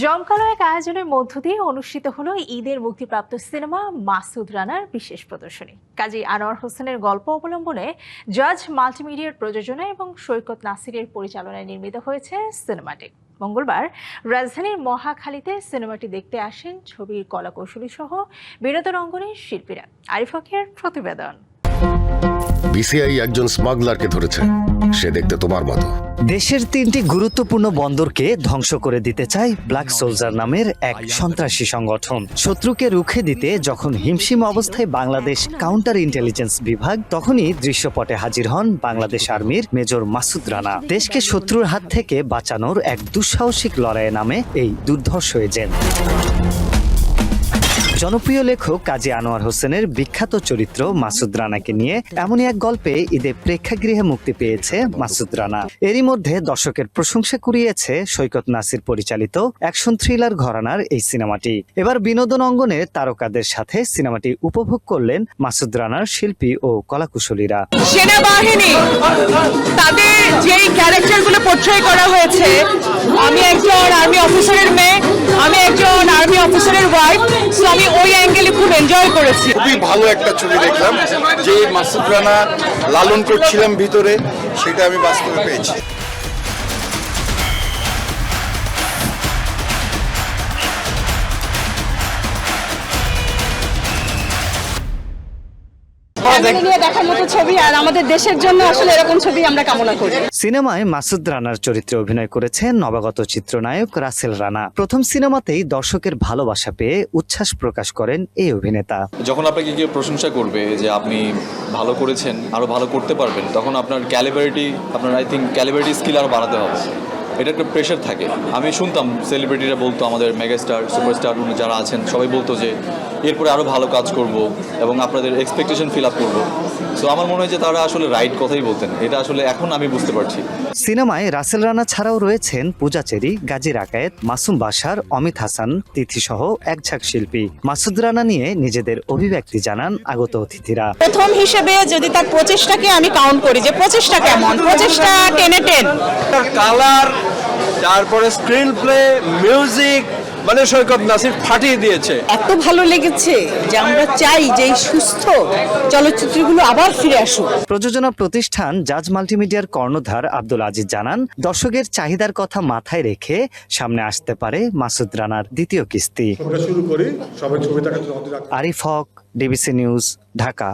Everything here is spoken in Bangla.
জমকালো এক আয়োজনের মধ্য দিয়ে অনুষ্ঠিত হলো ঈদের মুক্তিপ্রাপ্ত সিনেমা মাসুদ রানার বিশেষ প্রদর্শনী। কাজী আনোয়ার হোসেনের গল্প অবলম্বনে জাজ মাল্টিমিডিয়ার প্রযোজনা এবং সৈকত নাসিরের পরিচালনায় নির্মিত হয়েছে সিনেমাটি। মঙ্গলবার রাজধানীর মহাখালীতে সিনেমাটি দেখতে আসেন ছবির কলাকৌশলী সহ বিনোদন অঙ্গনের শিল্পীরা। আরিফ হকের প্রতিবেদন। বিসিআই একজন স্মাগলারকে ধরেছে, সে দেখতে তোমার মতো। দেশের 3টি গুরুত্বপূর্ণ বন্দরকে ধ্বংস করে দিতে চায় ব্ল্যাক সোলজার নামের এক সন্ত্রাসী সংগঠন। শত্রুকে রুখে দিতে যখন হিমশিম অবস্থায় বাংলাদেশ কাউন্টার ইন্টেলিজেন্স বিভাগ, তখনই দৃশ্যপটে হাজির হন বাংলাদেশ আর্মির মেজর মাসুদ রানা। দেশকে শত্রুর হাত থেকে বাঁচানোর এক দুঃসাহসিক লড়াইয়ে নামে এই দুর্ধর্ষ এজেন্ট। জনপ্রিয় লেখক কাজী আনোয়ার হোসেনের বিখ্যাত চরিত্র মাসুদ রানাকে নিয়ে এমনই এক গল্পে ঈদে প্রেক্ষাগৃহে মুক্তি পেয়েছে মাসুদ রানা। এরই মধ্যে দর্শকের প্রশংসা কুড়িয়েছে সৈকত নাসির পরিচালিত অ্যাকশন থ্রিলার ঘরানার এই সিনেমাটি। এবার বিনোদন অঙ্গনে তারকাদের সাথে সিনেমাটি উপভোগ করলেন মাসুদ রানার শিল্পী ও কলাকুশলীরা। সেনাবাহিনী তাদের যেই ক্যারেক্টারগুলো পোট্রে করা হয়েছে, আমি একজন আর্মি অফিসারের মেয়ে, আমি একজন আর্মি অফিসারের ওয়াইফ, সো আমি ওই অ্যাঙ্গেলে খুব এনজয় করেছি। খুবই ভালো একটা ছবি দেখলাম, যে মাসুদ রানা লালন করছিলাম ভিতরে, সেটা আমি বাস্তবে পেয়েছি। দেখার মতো ছবি, আর আমাদের দেশের জন্য আসলে এরকম ছবি আমরা কামনা করি। সিনেমায় মাসুদ রানার চরিত্রে অভিনয় করেছেন নবাগত চিত্রনায়ক রাসেল রানা। প্রথম সিনেমাতেই দর্শকের ভালোবাসা পেয়ে উচ্ছ্বাস প্রকাশ করেন এই অভিনেতা। যখন আপনাকে কেউ প্রশংসা করবে যে আপনি ভালো করেছেন, আরো ভালো করতে পারবেন, তখন আপনার ক্যালিবারিটি স্কিল আরো বাড়াতে হবে। এটা একটা প্রেশার থাকে। আমি শুনতাম সেলিব্রিটিরা বলতো, আমাদের মেগাস্টার সুপারস্টার যারা আছেন সবাই বলতো যে এরপরে আরও ভালো কাজ করব এবং আপনাদের এক্সপেকটেশন ফিল আপ করবো। সো আমার মনে হয় যে তারা আসলে রাইট কথাই বলতেন। এটা আসলে এখন আমি বুঝতে পারছি। সিনেমায় রাসেল রানা ছাড়াও রয়েছেন পূজা চেরি, গাজী রাকায়েত, মাসুম বাশার, অমিত হাসান, তিথি সহ একঝাঁক শিল্পী। মাসুদ রানা নিয়ে নিজেদের অভিব্যক্তি জানান আগত অতিথিরা। প্রথম হিসেবে যদি তার প্রচেষ্টাকে আমি কাউন্ট করি, যে প্রচেষ্টা কেমন, প্রচেষ্টা 10/10। কালার, তারপরে স্ক্রিন প্লে, মিউজিক, মানে সৈকত নাসির ফাটিয়ে দিয়েছে। এত ভালো লেগেছে যে আমরা চাই যে এই সুস্থ চলচ্চিত্রগুলো আবার ফিরে আসুক। প্রযোজনা প্রতিষ্ঠান জাজ মাল্টিমিডিয়ার কর্ণধার আব্দুল আজিজ জানান, দর্শকের চাহিদার কথা মাথায় রেখে সামনে আসতে পারে মাসুদ রানার দ্বিতীয় কিস্তি। শুরু করি সবাই ছবি দেখার। আরিফ হক, ডিবিসি নিউজ, ঢাকা।